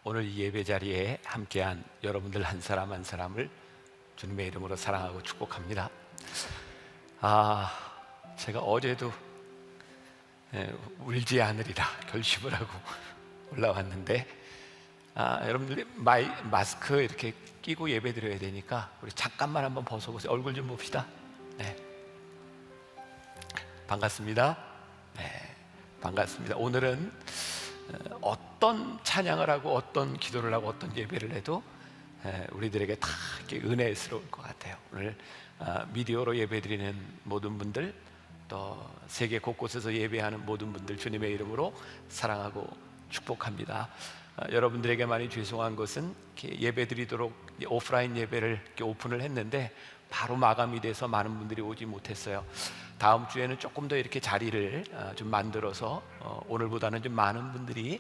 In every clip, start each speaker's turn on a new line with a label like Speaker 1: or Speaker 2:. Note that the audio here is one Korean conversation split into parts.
Speaker 1: 오늘 이 예배 자리에 함께한 여러분들 한 사람 한 사람을 주님의 이름으로 사랑하고 축복합니다. 제가 어제도 울지 않으리라 결심을 하고 올라왔는데 여러분들이 마스크 이렇게 끼고 예배 드려야 되니까 우리 잠깐만 한번 벗어보세요. 얼굴 좀 봅시다. 네. 반갑습니다. 네, 반갑습니다. 오늘은 어떤 찬양을 하고 어떤 기도를 하고 어떤 예배를 해도 우리들에게 다 이렇게 은혜스러울 것 같아요. 오늘 미디어로 예배드리는 모든 분들, 또 세계 곳곳에서 예배하는 모든 분들 주님의 이름으로 사랑하고 축복합니다. 여러분들에게 많이 죄송한 것은 이렇게 예배드리도록 오프라인 예배를 이렇게 오픈을 했는데 바로 마감이 돼서 많은 분들이 오지 못했어요. 다음 주에는 조금 더 이렇게 자리를 좀 만들어서 오늘보다는 좀 많은 분들이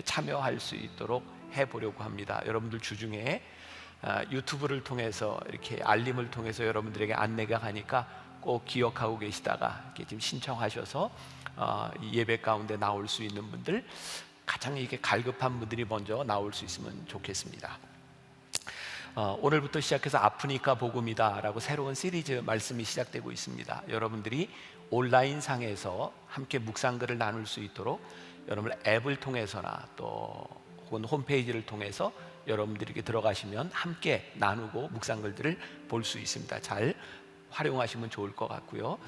Speaker 1: 참여할 수 있도록 해보려고 합니다. 여러분들 주중에 유튜브를 통해서 이렇게 알림을 통해서 여러분들에게 안내가 가니까 꼭 기억하고 계시다가 이렇게 지금 신청하셔서 이 예배 가운데 나올 수 있는 분들, 가장 이렇게 갈급한 분들이 먼저 나올 수 있으면 좋겠습니다. 오늘부터 시작해서 아프니까 복음이다 라고 새로운 시리즈 말씀이 시작되고 있습니다. 여러분들이 온라인 상에서 함께 묵상글을 나눌 수 있도록 여러분 앱을 통해서나 또 혹은 홈페이지를 통해서 여러분들이 이렇게 들어가시면 함께 나누고 묵상글들을 볼 수 있습니다. 잘 활용하시면 좋을 것 같고요.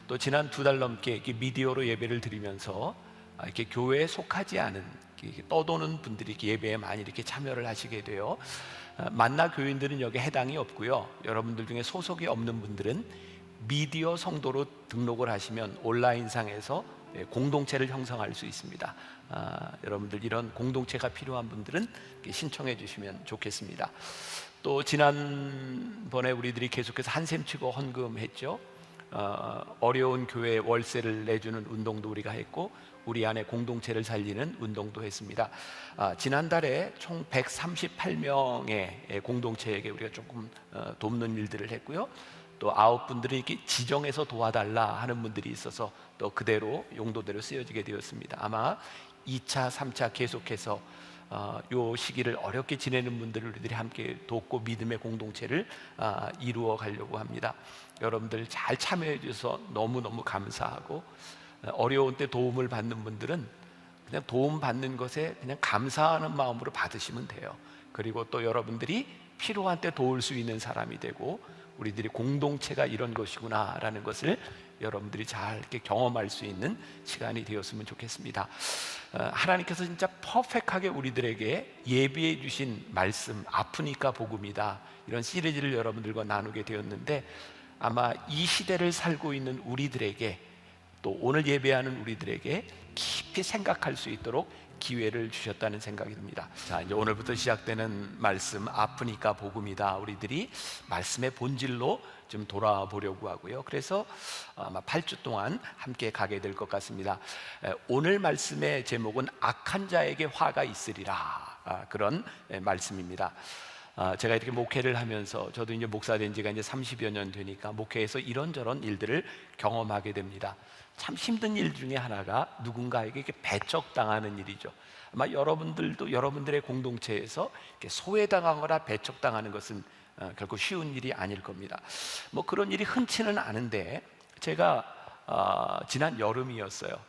Speaker 1: 또 지난 2달 넘게 이렇게 미디어로 예배를 드리면서 이렇게 교회에 속하지 않은 이렇게 떠도는 분들이 이렇게 예배에 많이 이렇게 참여를 하시게 돼요. 만나 교인들은 여기에 해당이 없고요. 여러분들 중에 소속이 없는 분들은 미디어 성도로 등록을 하시면 온라인상에서 공동체를 형성할 수 있습니다. 여러분들 이런 공동체가 필요한 분들은 신청해 주시면 좋겠습니다. 또 지난번에 우리들이 계속해서 한샘치고 헌금했죠. 어려운 교회 월세를 내주는 운동도 우리가 했고 우리 안에 공동체를 살리는 운동도 했습니다. 지난달에 총 138명의 공동체에게 우리가 조금 돕는 일들을 했고요. 또 9분들이 이렇게 지정해서 도와달라 하는 분들이 있어서 또 그대로 용도대로 쓰여지게 되었습니다. 아마 2차, 3차 계속해서 요 시기를 어렵게 지내는 분들을 우리들이 함께 돕고 믿음의 공동체를 이루어 가려고 합니다. 여러분들 잘 참여해 주셔서 너무너무 감사하고, 어려운 때 도움을 받는 분들은 그냥 도움 받는 것에 그냥 감사하는 마음으로 받으시면 돼요. 그리고 또 여러분들이 필요한 때 도울 수 있는 사람이 되고 우리들이 공동체가 이런 것이구나 라는 것을 여러분들이 잘 이렇게 경험할 수 있는 시간이 되었으면 좋겠습니다. 하나님께서 진짜 퍼펙트하게 우리들에게 예비해 주신 말씀, 아프니까 복음이다, 이런 시리즈를 여러분들과 나누게 되었는데 아마 이 시대를 살고 있는 우리들에게, 또 오늘 예배하는 우리들에게 깊이 생각할 수 있도록 기회를 주셨다는 생각이 듭니다. 자, 이제 오늘부터 시작되는 말씀, 아프니까 복음이다, 우리들이 말씀의 본질로 좀 돌아보려고 하고요. 그래서 아마 8주 동안 함께 가게 될 것 같습니다. 오늘 말씀의 제목은 악한 자에게 화가 있으리라, 그런 말씀입니다. 제가 이렇게 목회를 하면서 저도 이제 목사 된 지가 이제 30여 년 되니까 목회에서 이런저런 일들을 경험하게 됩니다. 참 힘든 일 중에 하나가 누군가에게 이렇게 배척당하는 일이죠. 아마 여러분들도 여러분들의 공동체에서 이렇게 소외당하거나 배척당하는 것은 결코 쉬운 일이 아닐 겁니다. 뭐 그런 일이 흔치는 않은데 제가 지난 여름이었어요.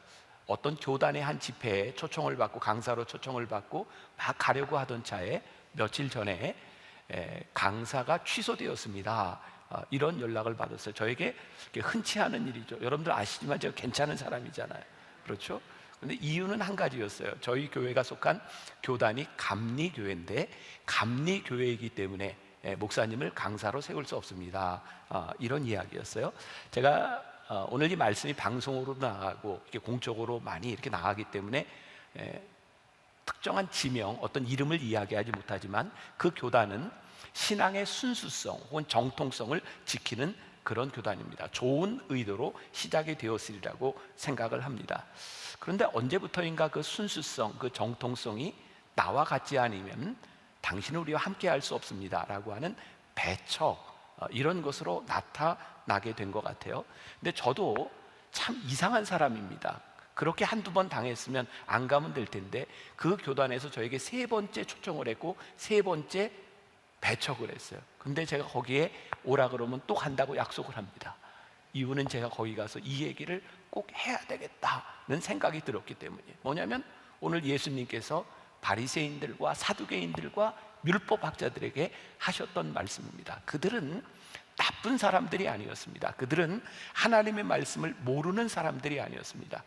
Speaker 1: 어떤 교단의 한 집회에 초청을 받고, 강사로 초청을 받고 막 가려고 하던 차에 며칠 전에 강사가 취소되었습니다. 이런 연락을 받았어요. 저에게 흔치 않은 일이죠. 여러분들 아시지만 제가 괜찮은 사람이잖아요. 그렇죠? 그런데 이유는 한 가지였어요. 저희 교회가 속한 교단이 감리교회인데 감리교회이기 때문에 목사님을 강사로 세울 수 없습니다. 이런 이야기였어요. 제가 오늘 이 말씀이 방송으로 나가고 이렇게 공적으로 많이 이렇게 나가기 때문에 특정한 지명, 어떤 이름을 이야기하지 못하지만 그 교단은 신앙의 순수성 혹은 정통성을 지키는 그런 교단입니다. 좋은 의도로 시작이 되었으리라고 생각을 합니다. 그런데 언제부터인가 그 순수성, 그 정통성이 나와 같지 않으면 당신은 우리와 함께 할 수 없습니다 라고 하는 배척, 이런 것으로 나타나게 된 것 같아요. 근데 저도 참 이상한 사람입니다. 그렇게 한두 번 당했으면 안 가면 될 텐데 그 교단에서 저에게 세 번째 초청을 했고 세 번째 배척을 했어요. 근데 제가 거기에 오라 그러면 또 간다고 약속을 합니다. 이유는 제가 거기 가서 이 얘기를 꼭 해야 되겠다는 생각이 들었기 때문이에요. 뭐냐면 오늘 예수님께서 바리새인들과 사두개인들과 율법학자들에게 하셨던 말씀입니다. 그들은 나쁜 사람들이 아니었습니다. 그들은 하나님의 말씀을 모르는 사람들이 아니었습니다.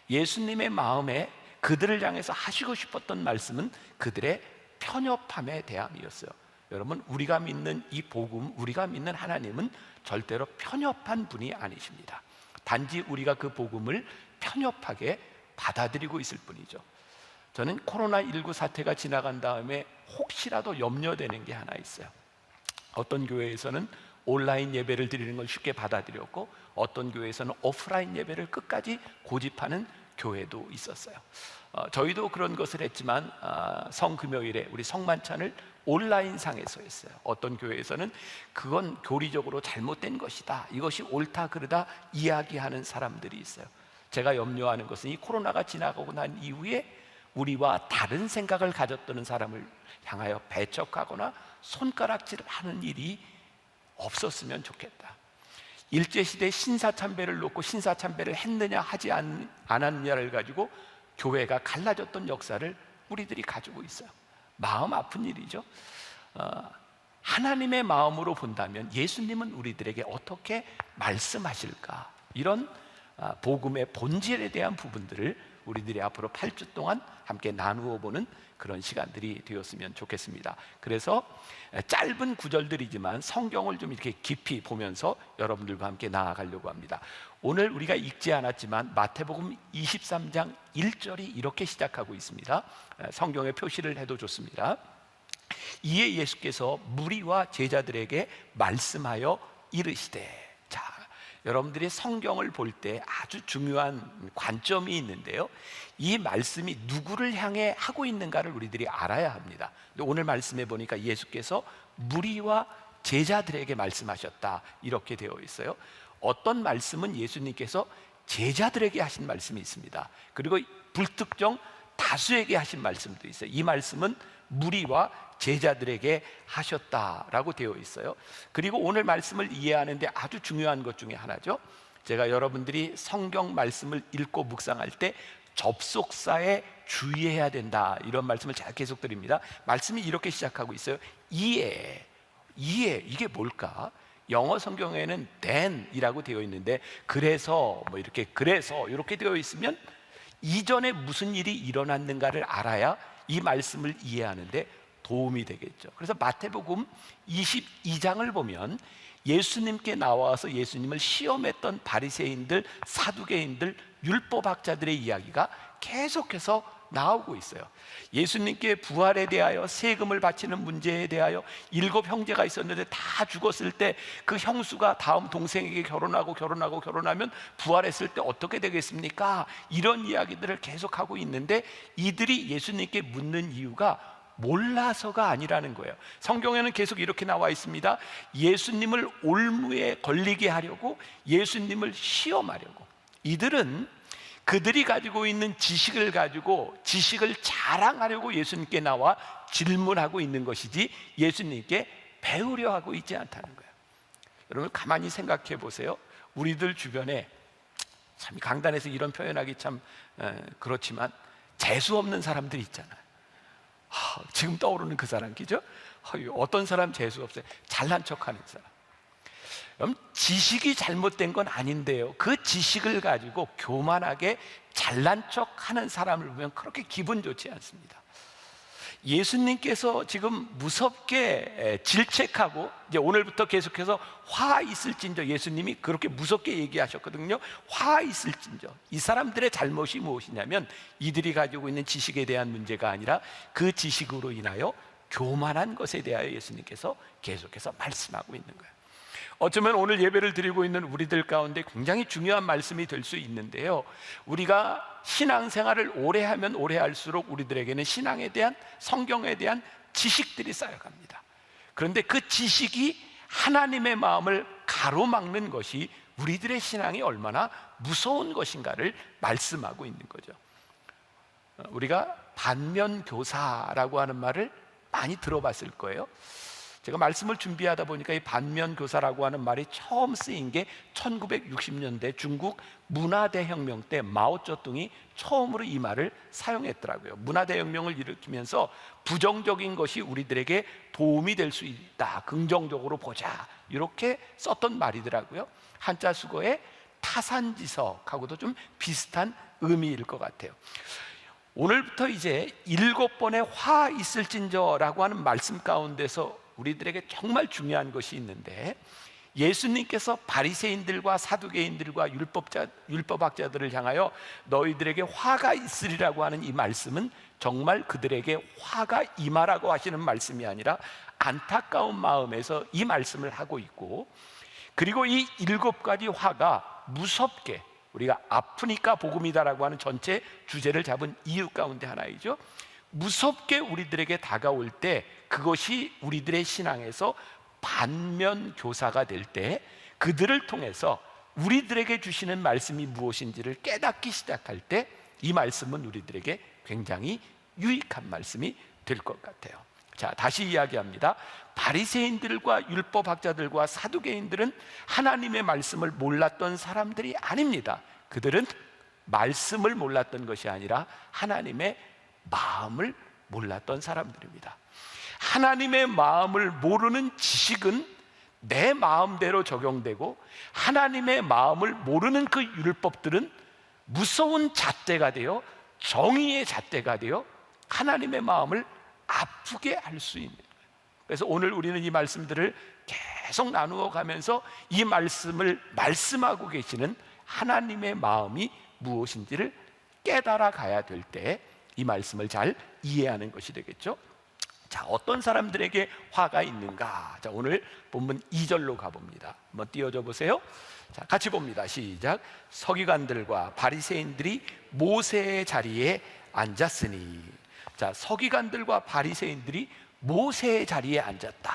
Speaker 1: 예수님의 마음에 그들을 향해서 하시고 싶었던 말씀은 그들의 편협함에 대함이었어요. 여러분, 우리가 믿는 이 복음, 우리가 믿는 하나님은 절대로 편협한 분이 아니십니다. 단지 우리가 그 복음을 편협하게 받아들이고 있을 뿐이죠. 저는 코로나19 사태가 지나간 다음에 혹시라도 염려되는 게 하나 있어요. 어떤 교회에서는 온라인 예배를 드리는 걸 쉽게 받아들였고 어떤 교회에서는 오프라인 예배를 끝까지 고집하는 교회도 있었어요. 저희도 그런 것을 했지만 성금요일에 우리 성만찬을 온라인상에서 했어요. 어떤 교회에서는 그건 교리적으로 잘못된 것이다, 이것이 옳다 그르다 이야기하는 사람들이 있어요. 제가 염려하는 것은 이 코로나가 지나가고 난 이후에 우리와 다른 생각을 가졌던 사람을 향하여 배척하거나 손가락질을 하는 일이 없었으면 좋겠다. 일제시대 신사참배를 놓고 신사참배를 했느냐 하지 않았느냐를 가지고 교회가 갈라졌던 역사를 우리들이 가지고 있어요. 마음 아픈 일이죠. 하나님의 마음으로 본다면 예수님은 우리들에게 어떻게 말씀하실까? 이런 복음의 본질에 대한 부분들을 우리들이 앞으로 8주 동안 함께 나누어 보는 그런 시간들이 되었으면 좋겠습니다. 그래서 짧은 구절들이지만 성경을 좀 이렇게 깊이 보면서 여러분들과 함께 나아가려고 합니다. 오늘 우리가 읽지 않았지만 마태복음 23장 1절이 이렇게 시작하고 있습니다. 성경에 표시를 해도 좋습니다. 이에 예수께서 무리와 제자들에게 말씀하여 이르시되. 자, 여러분들이 성경을 볼 때 아주 중요한 관점이 있는데요, 이 말씀이 누구를 향해 하고 있는가를 우리들이 알아야 합니다. 근데 오늘 말씀해 보니까 예수께서 무리와 제자들에게 말씀하셨다 이렇게 되어 있어요. 어떤 말씀은 예수님께서 제자들에게 하신 말씀이 있습니다. 그리고 불특정 다수에게 하신 말씀도 있어요. 이 말씀은 무리와 제자들에게 하셨다라고 되어 있어요. 그리고 오늘 말씀을 이해하는데 아주 중요한 것 중에 하나죠. 제가 여러분들이 성경 말씀을 읽고 묵상할 때 접속사에 주의해야 된다, 이런 말씀을 제가 계속 드립니다. 말씀이 이렇게 시작하고 있어요. 이해, 이게 뭘까? 영어 성경에는 then이라고 되어 있는데 그래서 이렇게 되어 있으면 이전에 무슨 일이 일어났는가를 알아야 이 말씀을 이해하는데 도움이 되겠죠. 그래서 마태복음 22장을 보면 예수님께 나와서 예수님을 시험했던 바리새인들, 사두개인들, 율법학자들의 이야기가 계속해서 나오고 있어요. 예수님께 부활에 대하여, 세금을 바치는 문제에 대하여, 7 형제가 있었는데 다 죽었을 때 그 형수가 다음 동생에게 결혼하면 부활했을 때 어떻게 되겠습니까? 이런 이야기들을 계속하고 있는데 이들이 예수님께 묻는 이유가 몰라서가 아니라는 거예요. 성경에는 계속 이렇게 나와 있습니다. 예수님을 올무에 걸리게 하려고, 예수님을 시험하려고. 이들은 그들이 가지고 있는 지식을 가지고 지식을 자랑하려고 예수님께 나와 질문하고 있는 것이지 예수님께 배우려 하고 있지 않다는 거예요. 여러분 가만히 생각해 보세요. 우리들 주변에 참 강단에서 이런 표현하기 참 그렇지만 재수 없는 사람들이 있잖아요. 지금 떠오르는 그 사람 기죠? 어떤 사람 재수 없어요? 잘난 척하는 사람. 그럼 지식이 잘못된 건 아닌데요, 그 지식을 가지고 교만하게 잘난 척하는 사람을 보면 그렇게 기분 좋지 않습니다. 예수님께서 지금 무섭게 질책하고, 이제 오늘부터 계속해서 화 있을진저, 예수님이 그렇게 무섭게 얘기하셨거든요. 화 있을진저. 이 사람들의 잘못이 무엇이냐면 이들이 가지고 있는 지식에 대한 문제가 아니라 그 지식으로 인하여 교만한 것에 대하여 예수님께서 계속해서 말씀하고 있는 거예요. 어쩌면 오늘 예배를 드리고 있는 우리들 가운데 굉장히 중요한 말씀이 될 수 있는데요, 우리가 신앙생활을 오래 하면 오래 할수록 우리들에게는 신앙에 대한, 성경에 대한 지식들이 쌓여갑니다. 그런데 그 지식이 하나님의 마음을 가로막는 것이 우리들의 신앙이 얼마나 무서운 것인가를 말씀하고 있는 거죠. 우리가 반면교사라고 하는 말을 많이 들어봤을 거예요. 제가 말씀을 준비하다 보니까 이 반면교사라고 하는 말이 처음 쓰인 게 1960년대 중국 문화대혁명 때 마오쩌둥이 처음으로 이 말을 사용했더라고요. 문화대혁명을 일으키면서 부정적인 것이 우리들에게 도움이 될 수 있다, 긍정적으로 보자, 이렇게 썼던 말이더라고요. 한자 수거의 타산지석하고도 좀 비슷한 의미일 것 같아요. 오늘부터 이제 7번의 화 있을진저라고 하는 말씀 가운데서 우리들에게 정말 중요한 것이 있는데, 예수님께서 바리새인들과 사두개인들과 율법학자들을 향하여 너희들에게 화가 있으리라고 하는 이 말씀은 정말 그들에게 화가 임하라고 하시는 말씀이 아니라 안타까운 마음에서 이 말씀을 하고 있고, 그리고 이 7가지 화가 무섭게, 우리가 아프니까 복음이다라고 하는 전체 주제를 잡은 이유 가운데 하나이죠. 무섭게 우리들에게 다가올 때 그것이 우리들의 신앙에서 반면교사가 될 때, 그들을 통해서 우리들에게 주시는 말씀이 무엇인지를 깨닫기 시작할 때 이 말씀은 우리들에게 굉장히 유익한 말씀이 될 것 같아요. 자, 다시 이야기합니다. 바리새인들과 율법학자들과 사두개인들은 하나님의 말씀을 몰랐던 사람들이 아닙니다. 그들은 말씀을 몰랐던 것이 아니라 하나님의 마음을 몰랐던 사람들입니다. 하나님의 마음을 모르는 지식은 내 마음대로 적용되고, 하나님의 마음을 모르는 그 율법들은 무서운 잣대가 되어, 정의의 잣대가 되어 하나님의 마음을 아프게 할 수 있는 거예요. 그래서 오늘 우리는 이 말씀들을 계속 나누어 가면서 이 말씀을 말씀하고 계시는 하나님의 마음이 무엇인지를 깨달아 가야 될 때 이 말씀을 잘 이해하는 것이 되겠죠. 자, 어떤 사람들에게 화가 있는가? 자, 오늘 본문 2절로 가봅니다. 한번 띄워줘 보세요. 자, 같이 봅니다. 시작. 서기관들과 바리새인들이 모세의 자리에 앉았으니. 자, 서기관들과 바리새인들이 모세의 자리에 앉았다.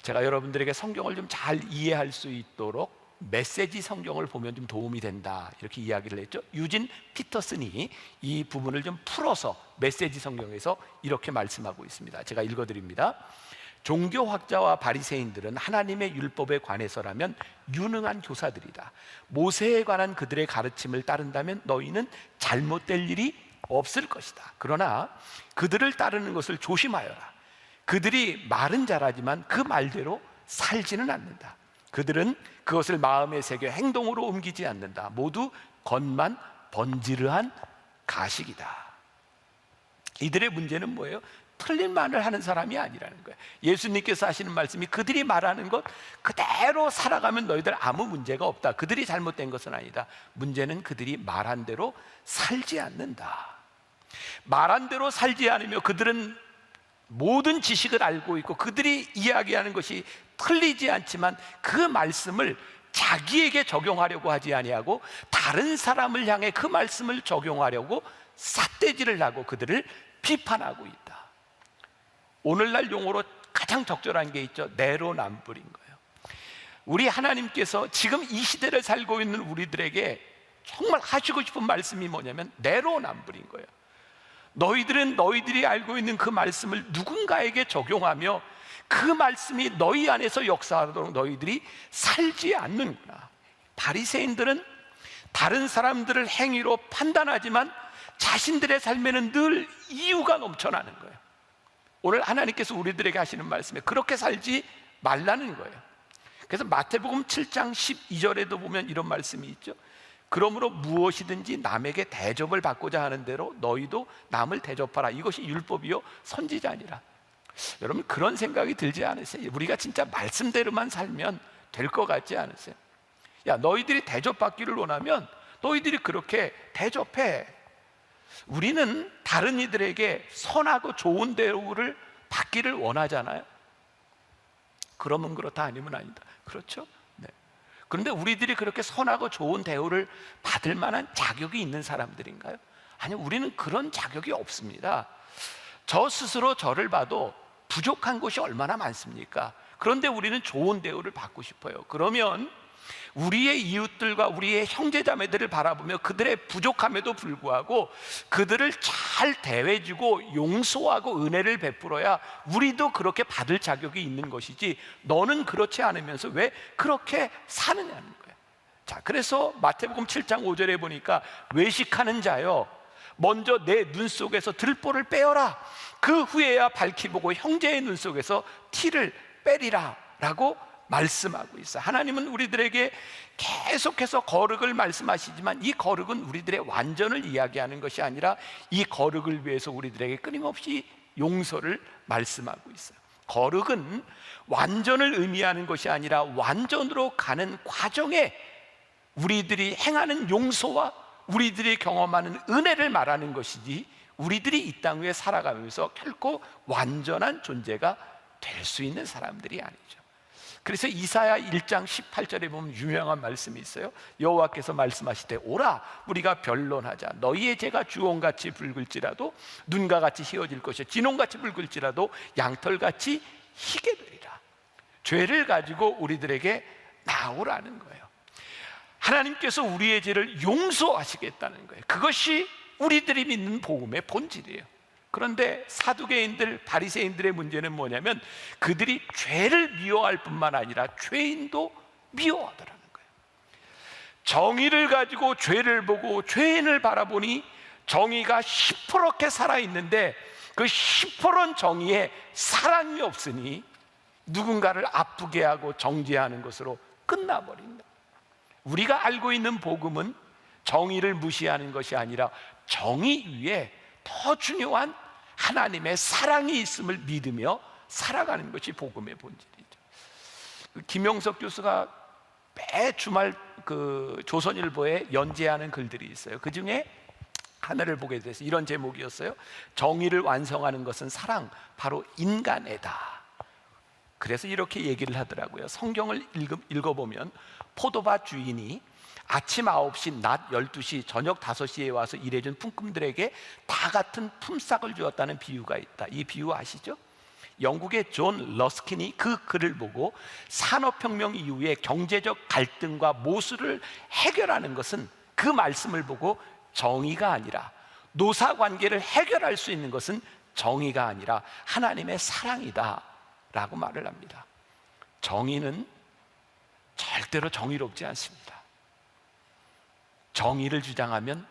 Speaker 1: 제가 여러분들에게 성경을 좀 잘 이해할 수 있도록 메시지 성경을 보면 좀 도움이 된다, 이렇게 이야기를 했죠. 유진 피터슨이 이 부분을 좀 풀어서 메시지 성경에서 이렇게 말씀하고 있습니다. 제가 읽어드립니다. 종교학자와 바리새인들은 하나님의 율법에 관해서라면 유능한 교사들이다. 모세에 관한 그들의 가르침을 따른다면 너희는 잘못될 일이 없을 것이다. 그러나 그들을 따르는 것을 조심하여라. 그들이 말은 잘하지만 그 말대로 살지는 않는다. 그들은 그것을 마음에 새겨 행동으로 옮기지 않는다. 모두 겉만 번지르한 가식이다. 이들의 문제는 뭐예요? 틀린 말을 하는 사람이 아니라는 거예요. 예수님께서 하시는 말씀이 그들이 말하는 것 그대로 살아가면 너희들 아무 문제가 없다. 그들이 잘못된 것은 아니다. 문제는 그들이 말한 대로 살지 않는다. 말한 대로 살지 않으며 그들은 모든 지식을 알고 있고 그들이 이야기하는 것이 틀리지 않지만 그 말씀을 자기에게 적용하려고 하지 아니하고 다른 사람을 향해 그 말씀을 적용하려고 삿대질을 하고 그들을 비판하고 있다. 오늘날 용어로 가장 적절한 게 있죠. 내로남불인 거예요. 우리 하나님께서 지금 이 시대를 살고 있는 우리들에게 정말 하시고 싶은 말씀이 뭐냐면 내로남불인 거예요. 너희들은 너희들이 알고 있는 그 말씀을 누군가에게 적용하며 그 말씀이 너희 안에서 역사하도록 너희들이 살지 않는구나. 바리새인들은 다른 사람들을 행위로 판단하지만 자신들의 삶에는 늘 이유가 넘쳐나는 거예요. 오늘 하나님께서 우리들에게 하시는 말씀에 그렇게 살지 말라는 거예요. 그래서 마태복음 7장 12절에도 보면 이런 말씀이 있죠. 그러므로 무엇이든지 남에게 대접을 받고자 하는 대로 너희도 남을 대접하라. 이것이 율법이요 선지자니라. 여러분, 그런 생각이 들지 않으세요? 우리가 진짜 말씀대로만 살면 될 것 같지 않으세요? 야, 너희들이 대접받기를 원하면 너희들이 그렇게 대접해. 우리는 다른 이들에게 선하고 좋은 대우를 받기를 원하잖아요. 그러면 그렇다, 아니면 아니다. 그렇죠? 네. 그런데 우리들이 그렇게 선하고 좋은 대우를 받을 만한 자격이 있는 사람들인가요? 아니요, 우리는 그런 자격이 없습니다. 저 스스로 저를 봐도 부족한 것이 얼마나 많습니까? 그런데 우리는 좋은 대우를 받고 싶어요. 그러면 우리의 이웃들과 우리의 형제자매들을 바라보며 그들의 부족함에도 불구하고 그들을 잘 대해주고 용서하고 은혜를 베풀어야 우리도 그렇게 받을 자격이 있는 것이지, 너는 그렇지 않으면서 왜 그렇게 사느냐는 거예요. 자, 그래서 마태복음 7장 5절에 보니까 외식하는 자여, 먼저 내 눈 속에서 들보를 빼어라. 그 후에야 밝히 보고 형제의 눈 속에서 티를 빼리라 라고 말씀하고 있어요. 하나님은 우리들에게 계속해서 거룩을 말씀하시지만 이 거룩은 우리들의 완전을 이야기하는 것이 아니라 이 거룩을 위해서 우리들에게 끊임없이 용서를 말씀하고 있어요. 거룩은 완전을 의미하는 것이 아니라 완전으로 가는 과정에 우리들이 행하는 용서와 우리들이 경험하는 은혜를 말하는 것이지, 우리들이 이 땅 위에 살아가면서 결코 완전한 존재가 될 수 있는 사람들이 아니죠. 그래서 이사야 1장 18절에 보면 유명한 말씀이 있어요. 여호와께서 말씀하시되 오라 우리가 변론하자. 너희의 죄가 주홍같이 붉을지라도 눈과 같이 희어질 것이요 진홍같이 붉을지라도 양털같이 희게 되리라. 죄를 가지고 우리들에게 나오라는 거예요. 하나님께서 우리의 죄를 용서하시겠다는 거예요. 그것이 우리들이 믿는 복음의 본질이에요. 그런데 사두개인들, 바리새인들의 문제는 뭐냐면 그들이 죄를 미워할 뿐만 아니라 죄인도 미워하더라는 거예요. 정의를 가지고 죄를 보고 죄인을 바라보니 정의가 시퍼렇게 살아있는데 그 시퍼런 정의에 사랑이 없으니 누군가를 아프게 하고 정죄하는 것으로 끝나버린다. 우리가 알고 있는 복음은 정의를 무시하는 것이 아니라 정의 위에 더 중요한 하나님의 사랑이 있음을 믿으며 살아가는 것이 복음의 본질이죠. 김영석 교수가 매 주말 그 조선일보에 연재하는 글들이 있어요. 그 중에 하나를 보게 돼서 이런 제목이었어요. 정의를 완성하는 것은 사랑, 바로 인간애다. 그래서 이렇게 얘기를 하더라고요. 성경을 읽어보면 포도밭 주인이 아침 9시, 낮 12시, 저녁 5시에 와서 일해준 품꾼들에게 다 같은 품삯을 주었다는 비유가 있다. 이 비유 아시죠? 영국의 존 러스킨이 그 글을 보고 산업혁명 이후에 경제적 갈등과 모순을 해결하는 것은, 그 말씀을 보고 정의가 아니라, 노사관계를 해결할 수 있는 것은 정의가 아니라 하나님의 사랑이다 라고 말을 합니다. 정의는 절대로 정의롭지 않습니다. 정의를 주장하면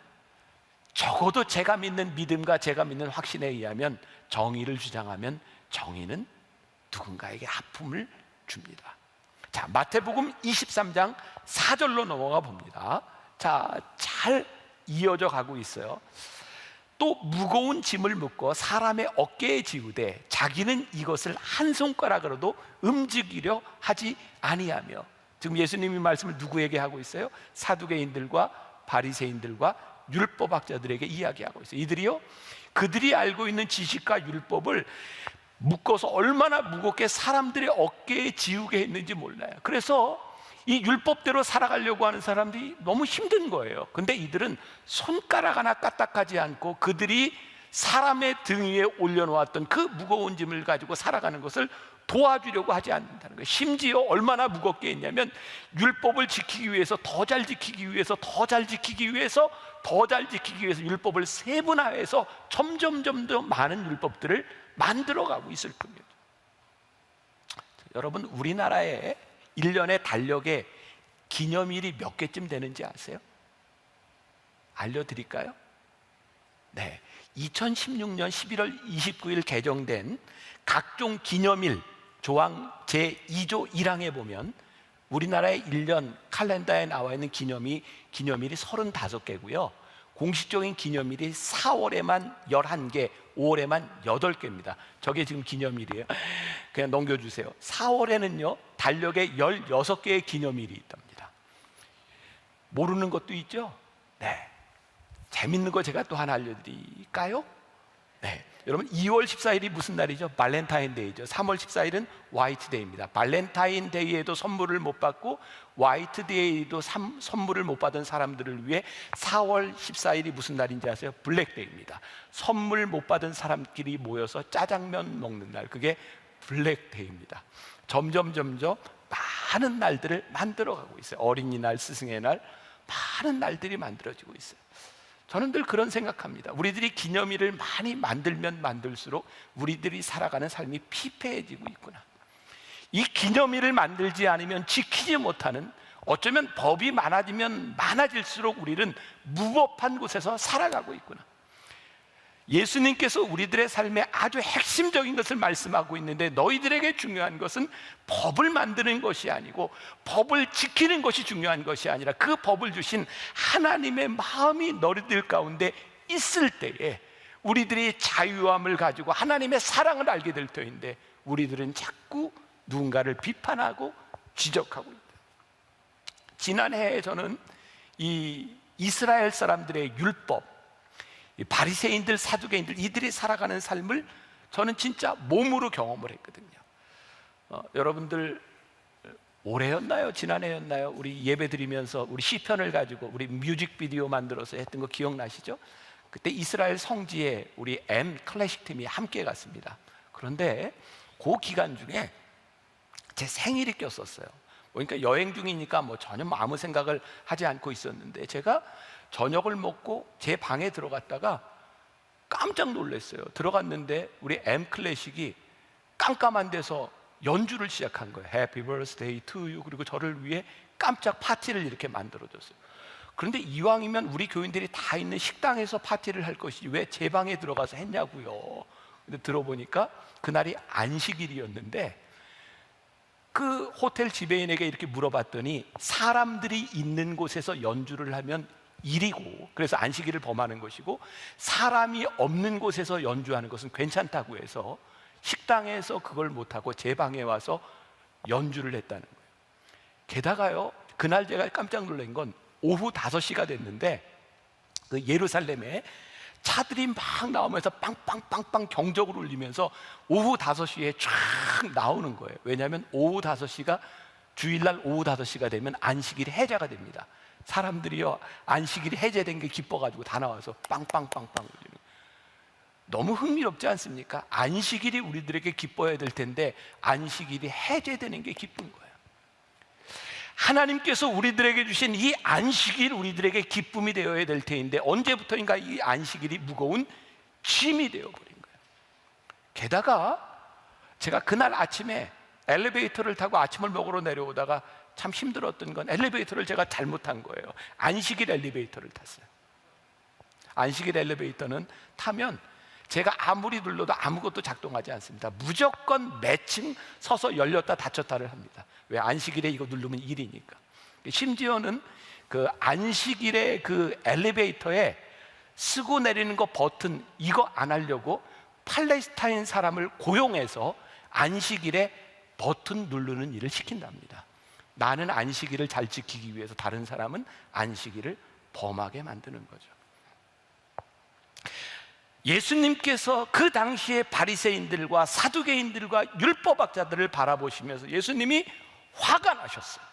Speaker 1: 적어도 제가 믿는 믿음과 제가 믿는 확신에 의하면 정의를 주장하면 정의는 누군가에게 아픔을 줍니다. 자, 마태복음 23장 4절로 넘어가 봅니다. 자, 잘 이어져 가고 있어요. 또 무거운 짐을 묶어 사람의 어깨에 지우되 자기는 이것을 한 손가락으로도 움직이려 하지 아니하며. 지금 예수님이 말씀을 누구에게 하고 있어요? 사두개인들과 바리새인들과 율법학자들에게 이야기하고 있어요. 이들이요, 그들이 알고 있는 지식과 율법을 묶어서 얼마나 무겁게 사람들의 어깨에 지우게 했는지 몰라요. 그래서 이 율법대로 살아가려고 하는 사람들이 너무 힘든 거예요. 근데 이들은 손가락 하나 까딱하지 않고 그들이 사람의 등 위에 올려놓았던 그 무거운 짐을 가지고 살아가는 것을 도와주려고 하지 않는다는 거예요. 심지어 얼마나 무겁게 했냐면 율법을 지키기 위해서, 더 잘 지키기 위해서, 더 잘 지키기 위해서, 더 잘 지키기 위해서 율법을 세분화해서 점점 더 많은 율법들을 만들어가고 있을 겁니다. 여러분, 우리나라에 1년의 달력에 기념일이 몇 개쯤 되는지 아세요? 알려드릴까요? 네, 2016년 11월 29일 개정된 각종 기념일 조항 제2조 1항에 보면 우리나라의 1년 칼렌더에 나와 있는 기념일이 35개고요 공식적인 기념일이 4월에만 11개, 5월에만 8개입니다 저게 지금 기념일이에요. 그냥 넘겨주세요. 4월에는요 달력에 16개의 기념일이 있답니다. 모르는 것도 있죠? 네, 재밌는 거 제가 또 하나 알려드릴까요? 네, 여러분 2월 14일이 무슨 날이죠? 발렌타인데이죠. 3월 14일은 화이트데이입니다. 발렌타인데이에도 선물을 못 받고 화이트데이에도 선물을 못 받은 사람들을 위해 4월 14일이 무슨 날인지 아세요? 블랙데이입니다. 선물 못 받은 사람끼리 모여서 짜장면 먹는 날, 그게 블랙데이입니다. 점점 많은 날들을 만들어가고 있어요. 어린이날, 스승의 날, 많은 날들이 만들어지고 있어요. 저는 늘 그런 생각합니다. 우리들이 기념일을 많이 만들면 만들수록 우리들이 살아가는 삶이 피폐해지고 있구나. 이 기념일을 만들지 않으면 지키지 못하는, 어쩌면 법이 많아지면 많아질수록 우리는 무법한 곳에서 살아가고 있구나. 예수님께서 우리들의 삶에 아주 핵심적인 것을 말씀하고 있는데, 너희들에게 중요한 것은 법을 만드는 것이 아니고 법을 지키는 것이 중요한 것이 아니라 그 법을 주신 하나님의 마음이 너희들 가운데 있을 때에 우리들이 자유함을 가지고 하나님의 사랑을 알게 될 터인데, 우리들은 자꾸 누군가를 비판하고 지적하고 있다. 지난해에 저는 이 이스라엘 사람들의 율법, 바리새인들, 사두개인들, 이들이 살아가는 삶을 저는 진짜 몸으로 경험을 했거든요. 여러분들 올해였나요? 지난해였나요? 우리 예배 드리면서 우리 시편을 가지고 우리 뮤직비디오 만들어서 했던 거 기억나시죠? 그때 이스라엘 성지에 우리 M 클래식 팀이 함께 갔습니다. 그런데 그 기간 중에 제 생일이 꼈었어요. 그러니까 여행 중이니까 전혀 아무 생각을 하지 않고 있었는데, 제가 저녁을 먹고 제 방에 들어갔다가 깜짝 놀랐어요. 들어갔는데 우리 M 클래식이 깜깜한 데서 연주를 시작한 거예요. Happy birthday to you. 그리고 저를 위해 깜짝 파티를 이렇게 만들어줬어요. 그런데 이왕이면 우리 교인들이 다 있는 식당에서 파티를 할 것이지 왜 제 방에 들어가서 했냐고요. 근데 들어보니까 그날이 안식일이었는데, 그 호텔 지배인에게 이렇게 물어봤더니 사람들이 있는 곳에서 연주를 하면 일이고, 그래서 안식일을 범하는 것이고, 사람이 없는 곳에서 연주하는 것은 괜찮다고 해서 식당에서 그걸 못하고 제 방에 와서 연주를 했다는 거예요. 게다가요, 그날 제가 깜짝 놀란 건 오후 5시가 됐는데 그 예루살렘에 차들이 막 나오면서 빵빵빵빵 경적을 울리면서 오후 5시에 쫙 나오는 거예요. 왜냐하면 오후 5시가, 주일날 오후 5시가 되면 안식일이 해제가 됩니다. 사람들이요, 안식일이 해제된 게 기뻐가지고 다 나와서 빵빵빵빵 울리는 거예요. 너무 흥미롭지 않습니까? 안식일이 우리들에게 기뻐야 될 텐데 안식일이 해제되는 게 기쁜 거예요. 하나님께서 우리들에게 주신 이 안식일, 우리들에게 기쁨이 되어야 될 테인데 언제부터인가 이 안식일이 무거운 짐이 되어버린 거예요. 게다가 제가 그날 아침에 엘리베이터를 타고 아침을 먹으러 내려오다가 참 힘들었던 건, 엘리베이터를 제가 잘못한 거예요. 안식일 엘리베이터를 탔어요. 안식일 엘리베이터는 타면 제가 아무리 눌러도 아무것도 작동하지 않습니다. 무조건 매칭 서서 열렸다 닫혔다를 합니다. 왜? 안식일에 이거 누르면 일이니까. 심지어는 그 안식일에 그 엘리베이터에 쓰고 내리는 거 버튼, 이거 안 하려고 팔레스타인 사람을 고용해서 안식일에 버튼 누르는 일을 시킨답니다. 나는 안식일을 잘 지키기 위해서 다른 사람은 안식일을 범하게 만드는 거죠. 예수님께서 그 당시에 바리새인들과 사두개인들과 율법학자들을 바라보시면서 예수님이 화가 나셨어요.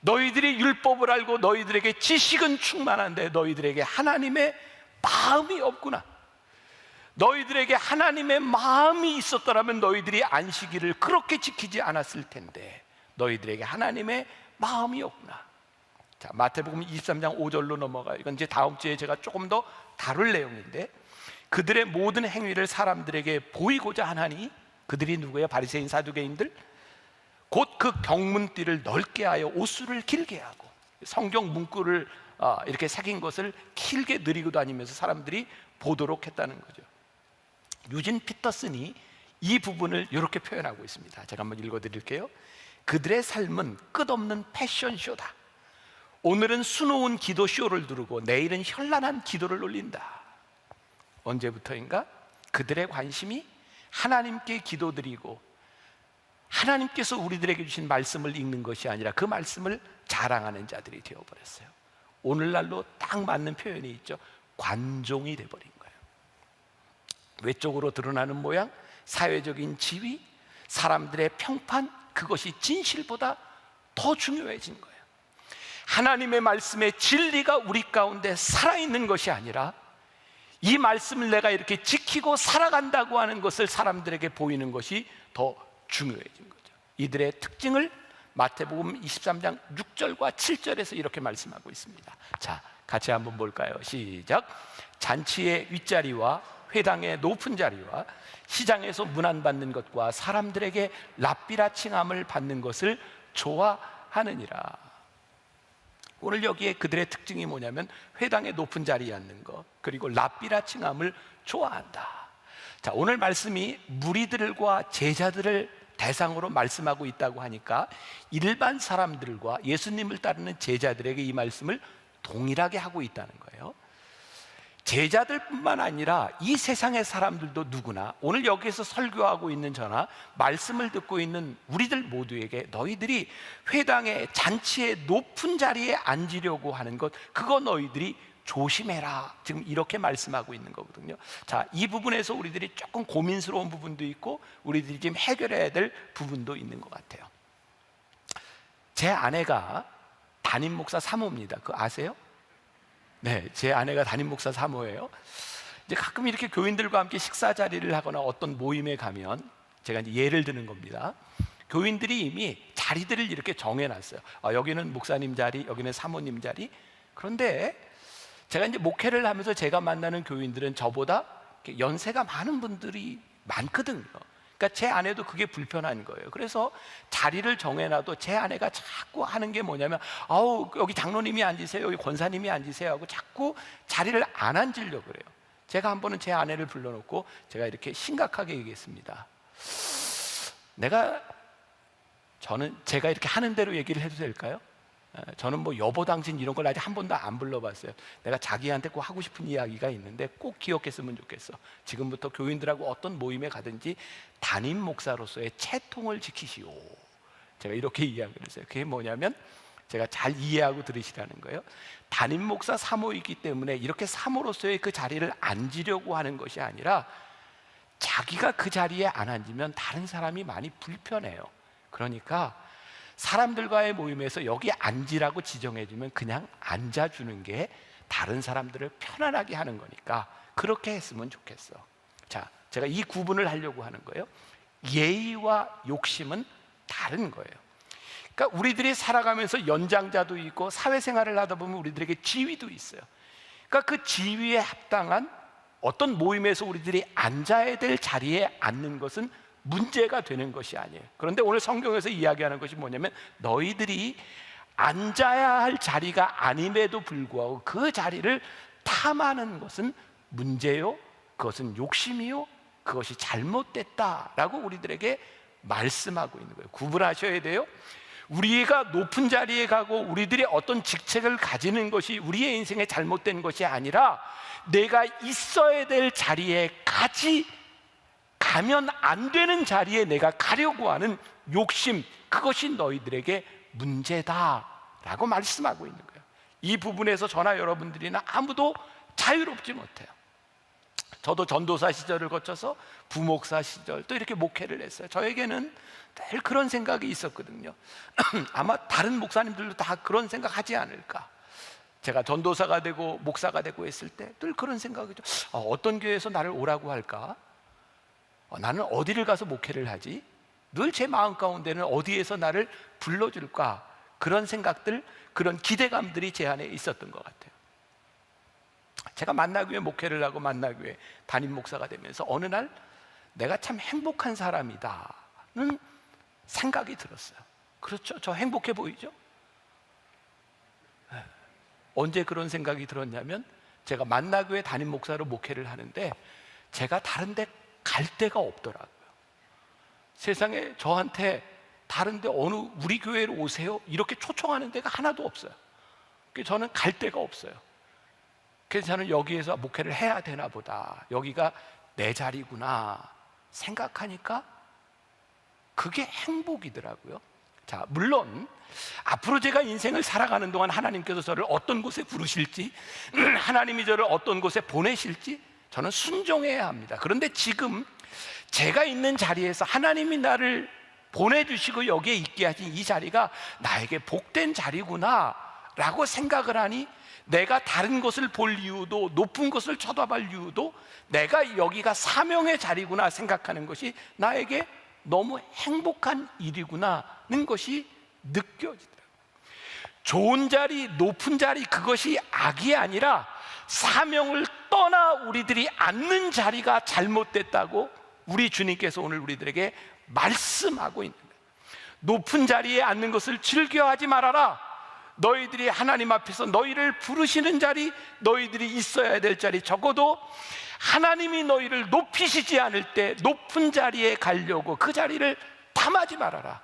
Speaker 1: 너희들이 율법을 알고 너희들에게 지식은 충만한데 너희들에게 하나님의 마음이 없구나. 너희들에게 하나님의 마음이 있었더라면 너희들이 안식일을 그렇게 지키지 않았을 텐데 너희들에게 하나님의 마음이 없구나. 자, 마태복음 23장 5절로 넘어가요. 이건 이제 다음 주에 제가 조금 더 다룰 내용인데, 그들의 모든 행위를 사람들에게 보이고자 하나니, 그들이 누구예요? 바리새인 사두개인들. 곧 그 경문띠를 넓게 하여 옷수를 길게 하고 성경 문구를 이렇게 새긴 것을 길게 느리고 다니면서 사람들이 보도록 했다는 거죠. 유진 피터슨이 이 부분을 이렇게 표현하고 있습니다. 제가 한번 읽어드릴게요. 그들의 삶은 끝없는 패션쇼다. 오늘은 수놓은 기도쇼를 두르고 내일은 현란한 기도를 올린다. 언제부터인가? 그들의 관심이 하나님께 기도드리고 하나님께서 우리들에게 주신 말씀을 읽는 것이 아니라 그 말씀을 자랑하는 자들이 되어버렸어요. 오늘날로 딱 맞는 표현이 있죠. 관종이 되어버린 거예요. 외적으로 드러나는 모양, 사회적인 지위, 사람들의 평판, 그것이 진실보다 더 중요해진 거예요. 하나님의 말씀의 진리가 우리 가운데 살아있는 것이 아니라 이 말씀을 내가 이렇게 지키고 살아간다고 하는 것을 사람들에게 보이는 것이 더 중요해진 거죠. 이들의 특징을 마태복음 23장 6절과 7절에서 이렇게 말씀하고 있습니다. 자, 같이 한번 볼까요? 시작. 잔치의 윗자리와 회당의 높은 자리와 시장에서 문안받는 것과 사람들에게 랍비라 칭함을 받는 것을 좋아하느니라. 오늘 여기에 그들의 특징이 뭐냐면 회당의 높은 자리에 앉는 것, 그리고 랍비라 칭함을 좋아한다. 자, 오늘 말씀이 무리들과 제자들을 대상으로 말씀하고 있다고 하니까 일반 사람들과 예수님을 따르는 제자들에게 이 말씀을 동일하게 하고 있다는 거예요. 제자들뿐만 아니라 이 세상의 사람들도 누구나 오늘 여기에서 설교하고 있는 저나 말씀을 듣고 있는 우리들 모두에게 너희들이 회당의 잔치의 높은 자리에 앉으려고 하는 것, 그거 너희들이 조심해라, 지금 이렇게 말씀하고 있는 거거든요. 자, 이 부분에서 우리들이 조금 고민스러운 부분도 있고 우리들이 지금 해결해야 될 부분도 있는 것 같아요. 제 아내가 담임 목사 사모입니다. 그거 아세요? 네, 제 아내가 담임 목사 사모예요. 이제 가끔 이렇게 교인들과 함께 식사 자리를 하거나 어떤 모임에 가면 제가 이제 예를 드는 겁니다. 교인들이 이미 자리들을 이렇게 정해놨어요. 여기는 목사님 자리, 여기는 사모님 자리. 그런데 제가 이제 목회를 하면서 제가 만나는 교인들은 저보다 연세가 많은 분들이 많거든요. 그러니까 제 아내도 그게 불편한 거예요. 그래서 자리를 정해놔도 제 아내가 자꾸 하는 게 뭐냐면 여기 장로님이 앉으세요, 여기 권사님이 앉으세요 하고 자꾸 자리를 안 앉으려고 그래요. 제가 한 번은 제 아내를 불러놓고 제가 이렇게 심각하게 얘기했습니다. 제가 이렇게 하는 대로 얘기를 해도 될까요? 저는 뭐 여보 당신 이런 걸 아직 한 번도 안 불러봤어요. 내가 자기한테 꼭 하고 싶은 이야기가 있는데 꼭 기억했으면 좋겠어. 지금부터 교인들하고 어떤 모임에 가든지 담임 목사로서의 채통을 지키시오. 제가 이렇게 이야기를 했어요. 그게 뭐냐면 제가 잘 이해하고 들으시라는 거예요. 담임 목사 사모이기 때문에 이렇게 사모로서의 그 자리를 앉으려고 하는 것이 아니라 자기가 그 자리에 안 앉으면 다른 사람이 많이 불편해요. 그러니까 사람들과의 모임에서 여기 앉으라고 지정해주면 그냥 앉아주는 게 다른 사람들을 편안하게 하는 거니까 그렇게 했으면 좋겠어. 자, 제가 이 구분을 하려고 하는 거예요. 예의와 욕심은 다른 거예요. 그러니까 우리들이 살아가면서 연장자도 있고 사회생활을 하다 보면 우리들에게 지위도 있어요. 그러니까 그 지위에 합당한 어떤 모임에서 우리들이 앉아야 될 자리에 앉는 것은 문제가 되는 것이 아니에요. 그런데 오늘 성경에서 이야기하는 것이 뭐냐면 너희들이 앉아야 할 자리가 아님에도 불구하고 그 자리를 탐하는 것은 문제요, 그것은 욕심이요, 그것이 잘못됐다라고 우리들에게 말씀하고 있는 거예요. 구분하셔야 돼요. 우리가 높은 자리에 가고 우리들이 어떤 직책을 가지는 것이 우리의 인생에 잘못된 것이 아니라 내가 있어야 될 자리에 가면 안 되는 자리에 내가 가려고 하는 욕심, 그것이 너희들에게 문제다라고 말씀하고 있는 거예요. 이 부분에서 저나 여러분들이나 아무도 자유롭지 못해요. 저도 전도사 시절을 거쳐서 부목사 시절 또 이렇게 목회를 했어요. 저에게는 늘 그런 생각이 있었거든요. 아마 다른 목사님들도 다 그런 생각하지 않을까. 제가 전도사가 되고 목사가 되고 했을 때 늘 그런 생각이죠. 어떤 교회에서 나를 오라고 할까? 나는 어디를 가서 목회를 하지? 늘 제 마음 가운데는 어디에서 나를 불러줄까? 그런 생각들, 그런 기대감들이 제 안에 있었던 것 같아요. 제가 만나교회 목회를 하고 만나교회 담임 목사가 되면서 어느 날 내가 참 행복한 사람이다는 생각이 들었어요. 그렇죠? 저 행복해 보이죠? 언제 그런 생각이 들었냐면 제가 만나교회 담임 목사로 목회를 하는데 제가 다른 데 갈 데가 없더라고요. 세상에 저한테 다른 데 우리 교회로 오세요 이렇게 초청하는 데가 하나도 없어요. 그래서 저는 갈 데가 없어요. 그래서 저는 여기에서 목회를 해야 되나 보다, 여기가 내 자리구나 생각하니까 그게 행복이더라고요. 자, 물론 앞으로 제가 인생을 살아가는 동안 하나님께서 저를 어떤 곳에 부르실지, 하나님이 저를 어떤 곳에 보내실지 저는 순종해야 합니다. 그런데 지금 제가 있는 자리에서 하나님이 나를 보내주시고 여기에 있게 하신 이 자리가 나에게 복된 자리구나 라고 생각을 하니 내가 다른 것을 볼 이유도, 높은 것을 쳐다볼 이유도, 내가 여기가 사명의 자리구나 생각하는 것이 나에게 너무 행복한 일이구나는 것이 느껴지더라고요. 좋은 자리, 높은 자리, 그것이 악이 아니라 사명을 떠나 우리들이 앉는 자리가 잘못됐다고 우리 주님께서 오늘 우리들에게 말씀하고 있는 거예요. 높은 자리에 앉는 것을 즐겨하지 말아라. 너희들이 하나님 앞에서 너희를 부르시는 자리, 너희들이 있어야 될 자리, 적어도 하나님이 너희를 높이시지 않을 때 높은 자리에 가려고 그 자리를 탐하지 말아라.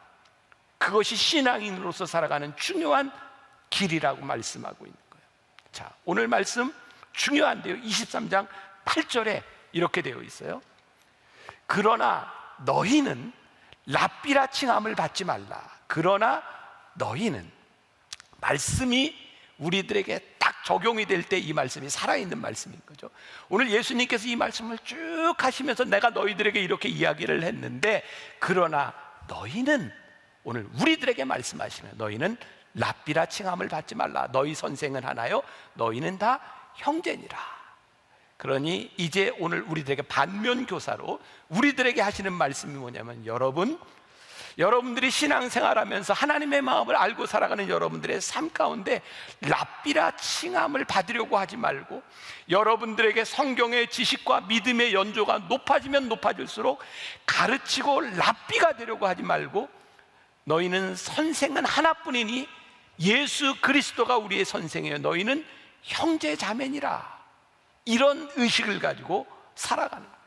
Speaker 1: 그것이 신앙인으로서 살아가는 중요한 길이라고 말씀하고 있는 거예요. 자, 오늘 말씀 중요한데요. 23장 8절에 이렇게 되어 있어요. 그러나 너희는 랍비라 칭함을 받지 말라. 그러나 너희는, 말씀이 우리들에게 딱 적용이 될 때 이 말씀이 살아있는 말씀인 거죠. 오늘 예수님께서 이 말씀을 쭉 하시면서 내가 너희들에게 이렇게 이야기를 했는데, 그러나 너희는, 오늘 우리들에게 말씀하시는, 너희는 랍비라 칭함을 받지 말라. 너희 선생은 하나요? 너희는 다 형제니라. 그러니 이제 오늘 우리들에게 반면교사로 우리들에게 하시는 말씀이 뭐냐면, 여러분들이 신앙생활하면서 하나님의 마음을 알고 살아가는 여러분들의 삶 가운데 랍비라 칭함을 받으려고 하지 말고, 여러분들에게 성경의 지식과 믿음의 연조가 높아지면 높아질수록 가르치고 랍비가 되려고 하지 말고, 너희는 선생은 하나뿐이니 예수 그리스도가 우리의 선생이에요. 너희는 형제 자매니라. 이런 의식을 가지고 살아가는 거예요.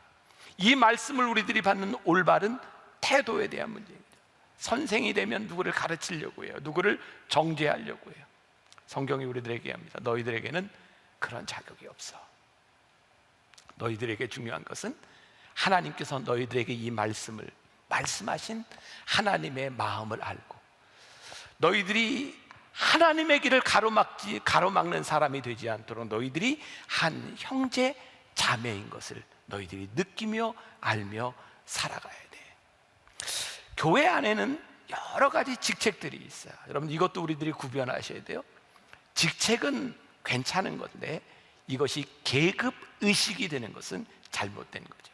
Speaker 1: 이 말씀을 우리들이 받는 올바른 태도에 대한 문제입니다. 선생이 되면 누구를 가르치려고 해요. 누구를 정죄하려고 해요. 성경이 우리들에게 얘기합니다. 너희들에게는 그런 자격이 없어. 너희들에게 중요한 것은 하나님께서 너희들에게 이 말씀을 말씀하신 하나님의 마음을 알고, 너희들이 하나님의 길을 가로막는 사람이 되지 않도록 너희들이 한 형제 자매인 것을 너희들이 느끼며 알며 살아가야 돼. 교회 안에는 여러 가지 직책들이 있어요. 여러분, 이것도 우리들이 구별하셔야 돼요. 직책은 괜찮은 건데 이것이 계급 의식이 되는 것은 잘못된 거죠.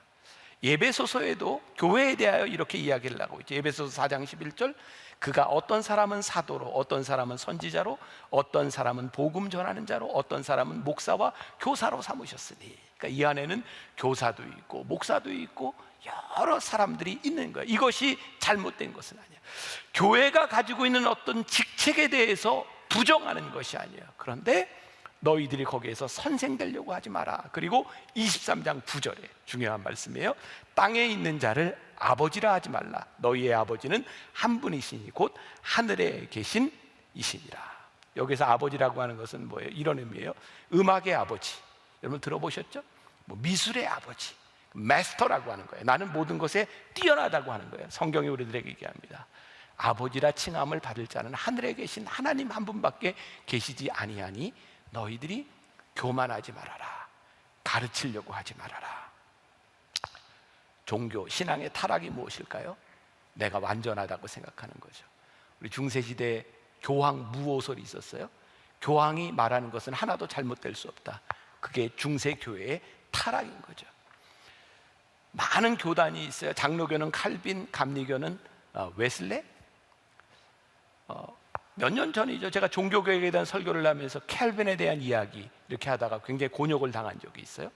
Speaker 1: 예배소서에도 교회에 대하여 이렇게 이야기를 하고 있죠. 예배소서 4장 11절, 그가 어떤 사람은 사도로, 어떤 사람은 선지자로, 어떤 사람은 복음 전하는 자로, 어떤 사람은 목사와 교사로 삼으셨으니. 그러니까 이 안에는 교사도 있고 목사도 있고 여러 사람들이 있는 거예요. 이것이 잘못된 것은 아니에요. 교회가 가지고 있는 어떤 직책에 대해서 부정하는 것이 아니에요. 그런데 너희들이 거기에서 선생 되려고 하지 마라. 그리고 23장 9절에 중요한 말씀이에요. 땅에 있는 자를 아버지라 하지 말라. 너희의 아버지는 한 분이시니 곧 하늘에 계신 이시니라. 여기서 아버지라고 하는 것은 뭐예요? 이런 의미예요. 음악의 아버지, 여러분 들어보셨죠? 뭐 미술의 아버지, 마스터라고 하는 거예요. 나는 모든 것에 뛰어나다고 하는 거예요. 성경이 우리들에게 얘기합니다. 아버지라 칭함을 받을 자는 하늘에 계신 하나님 한 분밖에 계시지 아니하니 너희들이 교만하지 말아라. 가르치려고 하지 말아라. 종교, 신앙의 타락이 무엇일까요? 내가 완전하다고 생각하는 거죠. 우리 중세시대에 교황 무오설이 있었어요. 교황이 말하는 것은 하나도 잘못될 수 없다. 그게 중세교회의 타락인 거죠. 많은 교단이 있어요. 장로교는 칼빈, 감리교는 웨슬레. 몇 년 전이죠. 제가 종교개혁에 대한 설교를 하면서 캘빈에 대한 이야기 이렇게 하다가 굉장히 곤욕을 당한 적이 있어요.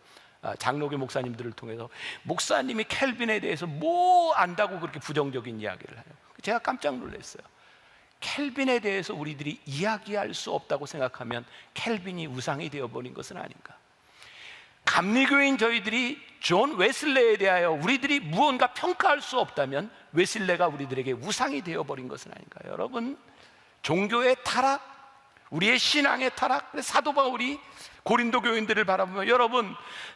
Speaker 1: 장로교 목사님들을 통해서 목사님이 캘빈에 대해서 뭐 안다고 그렇게 부정적인 이야기를 해요. 제가 깜짝 놀랐어요. 캘빈에 대해서 우리들이 이야기할 수 없다고 생각하면 캘빈이 우상이 되어버린 것은 아닌가. 감리교인 저희들이 존 웨슬레에 대하여 우리들이 무언가 평가할 수 없다면 웨슬레가 우리들에게 우상이 되어버린 것은 아닌가. 여러분, 종교의 타락, 우리의 신앙의 타락. 사도 바울이 고린도 교인들을 바라보면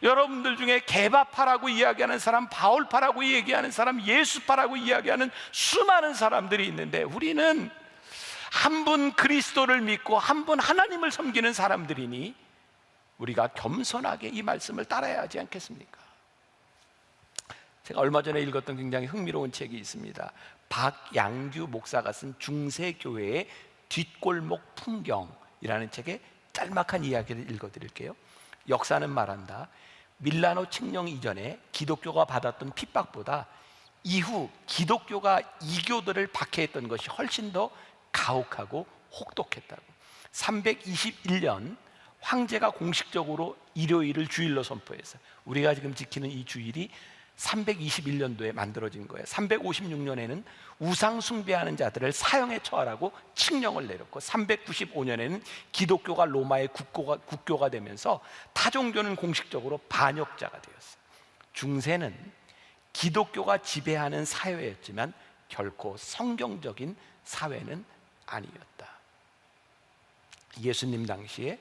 Speaker 1: 여러분들 중에 개바파라고 이야기하는 사람, 바울파라고 얘기하는 사람, 예수파라고 이야기하는 수많은 사람들이 있는데 우리는 한 분 그리스도를 믿고 한 분 하나님을 섬기는 사람들이니 우리가 겸손하게 이 말씀을 따라야 하지 않겠습니까? 제가 얼마 전에 읽었던 굉장히 흥미로운 책이 있습니다. 박양규 목사가 쓴 중세교회의 뒷골목 풍경이라는 책의 짤막한 이야기를 읽어드릴게요. 역사는 말한다. 밀라노 칙령 이전에 기독교가 받았던 핍박보다 이후 기독교가 이교도를 박해했던 것이 훨씬 더 가혹하고 혹독했다고. 321년 황제가 공식적으로 일요일을 주일로 선포했어요. 우리가 지금 지키는 이 주일이 321년도에 만들어진 거예요. 356년에는 우상 숭배하는 자들을 사형에 처하라고 칙령을 내렸고, 395년에는 기독교가 로마의 국교가 되면서 타종교는 공식적으로 반역자가 되었어요. 중세는 기독교가 지배하는 사회였지만 결코 성경적인 사회는 아니었다. 예수님 당시에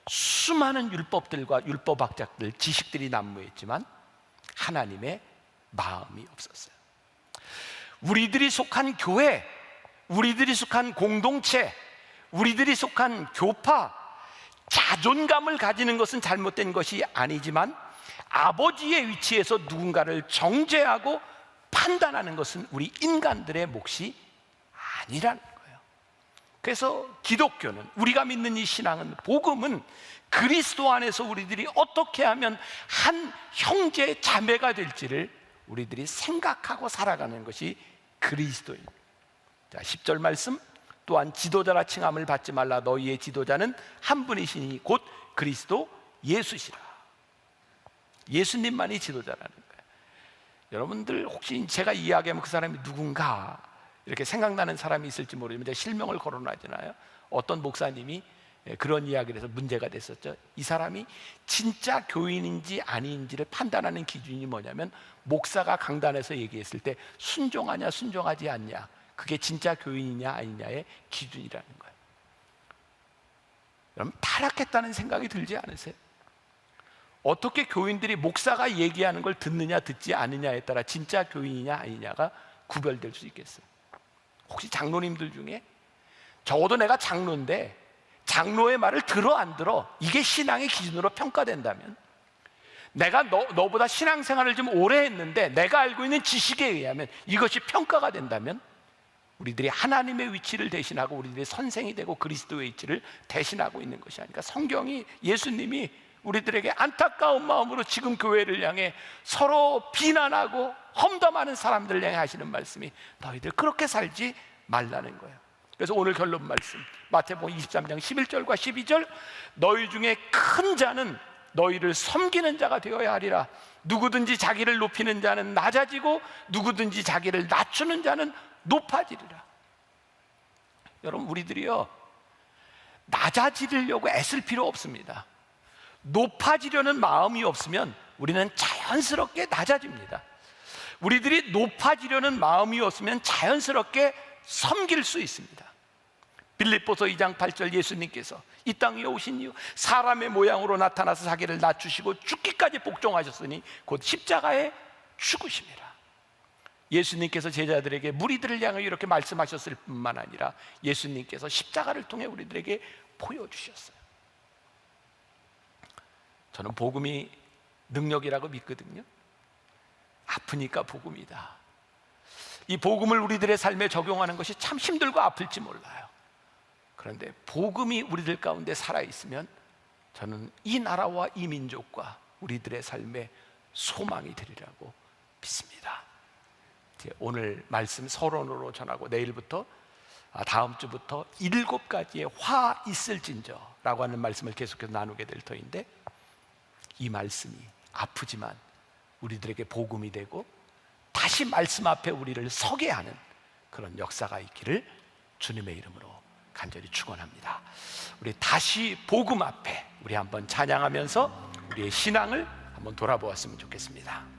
Speaker 1: 수많은 율법들과 율법학자들, 지식들이 난무했지만 하나님의 마음이 없었어요. 우리들이 속한 교회, 우리들이 속한 공동체, 우리들이 속한 교파, 자존감을 가지는 것은 잘못된 것이 아니지만 아버지의 위치에서 누군가를 정죄하고 판단하는 것은 우리 인간들의 몫이 아니라는 거예요. 그래서 기독교는, 우리가 믿는 이 신앙은, 복음은 그리스도 안에서 우리들이 어떻게 하면 한 형제 자매가 될지를 우리들이 생각하고 살아가는 것이 그리스도입니다. 자, 10절 말씀, 또한 지도자라 칭함을 받지 말라. 너희의 지도자는 한 분이시니 곧 그리스도 예수시라. 예수님만이 지도자라는 거예요. 여러분들 혹시 제가 이야기하면 그 사람이 누군가 이렇게 생각나는 사람이 있을지 모르지만 실명을 거론하잖아요. 어떤 목사님이 그런 이야기를 해서 문제가 됐었죠. 이 사람이 진짜 교인인지 아닌지를 판단하는 기준이 뭐냐면, 목사가 강단에서 얘기했을 때 순종하냐 순종하지 않냐, 그게 진짜 교인이냐 아니냐의 기준이라는 거예요. 여러분, 타락했다는 생각이 들지 않으세요? 어떻게 교인들이 목사가 얘기하는 걸 듣느냐 듣지 않느냐에 따라 진짜 교인이냐 아니냐가 구별될 수 있겠어요? 혹시 장로님들 중에 적어도 내가 장로인데 장로의 말을 들어 안 들어, 이게 신앙의 기준으로 평가된다면, 내가 너보다 신앙생활을 좀 오래 했는데 내가 알고 있는 지식에 의하면 이것이 평가가 된다면, 우리들이 하나님의 위치를 대신하고 우리들의 선생이 되고 그리스도의 위치를 대신하고 있는 것이 아닐까. 성경이, 예수님이 우리들에게 안타까운 마음으로 지금 교회를 향해 서로 비난하고 험담하는 사람들을 향해 하시는 말씀이, 너희들 그렇게 살지 말라는 거예요. 그래서 오늘 결론 말씀, 마태복음 23장 11절과 12절, 너희 중에 큰 자는 너희를 섬기는 자가 되어야 하리라. 누구든지 자기를 높이는 자는 낮아지고 누구든지 자기를 낮추는 자는 높아지리라. 여러분, 우리들이요, 낮아지려고 애쓸 필요 없습니다. 높아지려는 마음이 없으면 우리는 자연스럽게 낮아집니다. 우리들이 높아지려는 마음이 없으면 자연스럽게 섬길 수 있습니다. 빌립보서 2장 8절, 예수님께서 이 땅에 오신 이유 사람의 모양으로 나타나서 자기를 낮추시고 죽기까지 복종하셨으니 곧 십자가에 죽으심이라. 예수님께서 제자들에게, 무리들을 향해 이렇게 말씀하셨을 뿐만 아니라 예수님께서 십자가를 통해 우리들에게 보여주셨어요. 저는 복음이 능력이라고 믿거든요. 아프니까 복음이다. 이 복음을 우리들의 삶에 적용하는 것이 참 힘들고 아플지 몰라요. 그런데 복음이 우리들 가운데 살아있으면 저는 이 나라와 이 민족과 우리들의 삶에 소망이 되리라고 믿습니다. 오늘 말씀 서론으로 전하고 내일부터, 다음 주부터 7가지의 화 있을진저 라고 하는 말씀을 계속해서 나누게 될 터인데, 이 말씀이 아프지만 우리들에게 복음이 되고 다시 말씀 앞에 우리를 서게 하는 그런 역사가 있기를 주님의 이름으로 간절히 축원합니다. 우리 다시 복음 앞에 우리 한번 찬양하면서 우리의 신앙을 한번 돌아보았으면 좋겠습니다.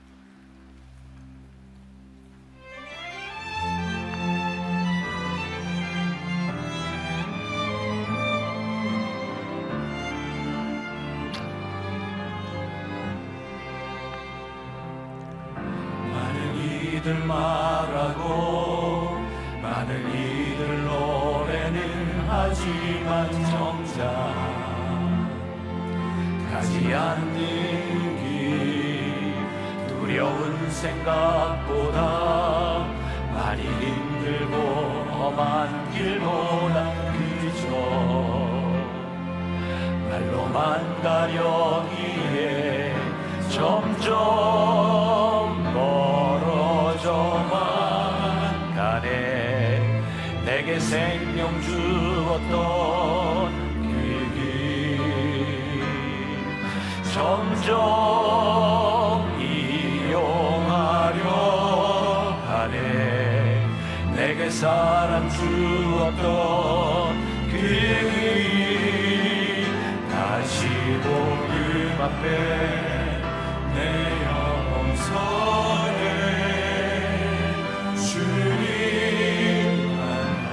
Speaker 2: 말하고 많은 이들 노래는 하지만 정작 가지 않는 길, 두려운 생각보다 많이 힘들고 험한 길보다 그저 말로만 가려기에 점점 멀어져만 가네. 내게 생겨 점점 이용하려 하네. 내게 사랑 주었던 그 길 다시 복음 앞에 내 영혼 서네. 주님 만나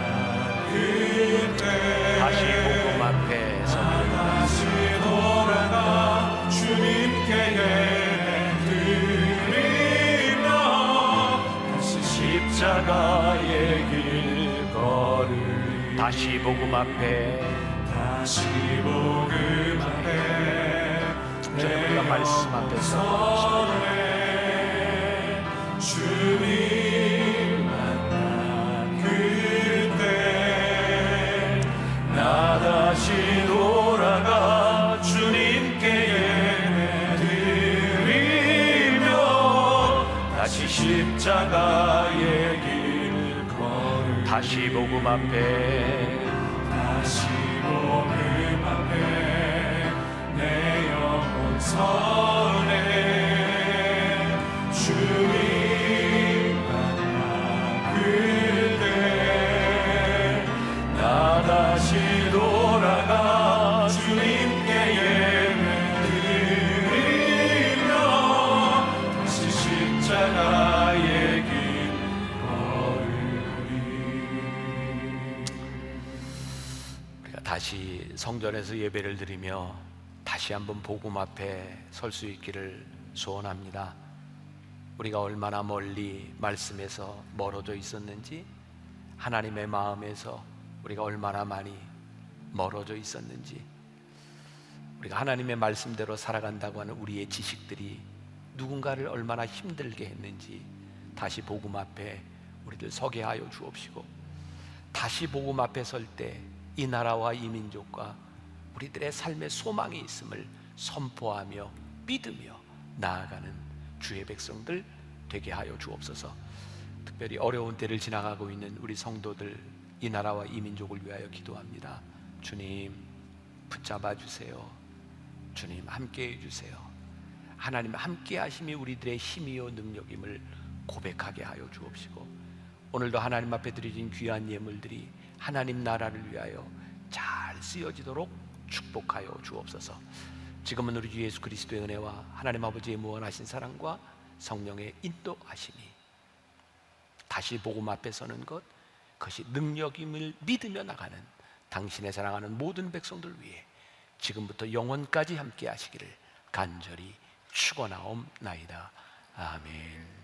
Speaker 2: 그때
Speaker 1: 다시 복음 앞에 서는
Speaker 2: 다시 돌아가 주님께 예배드리며 다시 십자가의 길 걸으리.
Speaker 1: 다시 복음 앞에
Speaker 2: 다시 복음 앞에
Speaker 1: 특별히 우리가 말씀 앞에서
Speaker 2: 서네. 주님 만난 그때 나 다시 돌아가 주님께 예배드리며 다시 십자가의 길 걸으리.
Speaker 1: 다시 복음 앞에
Speaker 2: 다시 복음 앞에 내 영혼 서네. 주님 만나 그때 나 다시 돌아가 주님께 예배드리며 다시 십자가의 길 걸으리.
Speaker 1: 우리가 다시 성전에서 예배를 드리며 다시 한번 복음 앞에 설 수 있기를 소원합니다. 우리가 얼마나 멀리 말씀에서 멀어져 있었는지, 하나님의 마음에서 우리가 얼마나 많이 멀어져 있었는지, 우리가 하나님의 말씀대로 살아간다고 하는 우리의 지식들이 누군가를 얼마나 힘들게 했는지 다시 복음 앞에 우리들 서게 하여 주옵시고, 다시 복음 앞에 설 때 이 나라와 이 민족과 우리들의 삶의 소망이 있음을 선포하며 믿으며 나아가는 주의 백성들 되게 하여 주옵소서. 특별히 어려운 때를 지나가고 있는 우리 성도들, 이 나라와 이 민족을 위하여 기도합니다. 주님 붙잡아 주세요. 주님 함께해 주세요. 하나님 함께 하심이 우리들의 힘이요 능력임을 고백하게 하여 주옵시고, 오늘도 하나님 앞에 드려진 귀한 예물들이 하나님 나라를 위하여 잘 쓰여지도록 축복하여 주옵소서. 지금은 우리 주 예수 그리스도의 은혜와 하나님 아버지의 무한하신 사랑과 성령의 인도하심이 다시 복음 앞에 서는 것, 그것이 능력임을 믿으며 나가는 당신의 사랑하는 모든 백성들 위해 지금부터 영원까지 함께 하시기를 간절히 축원하옵나이다. 아멘.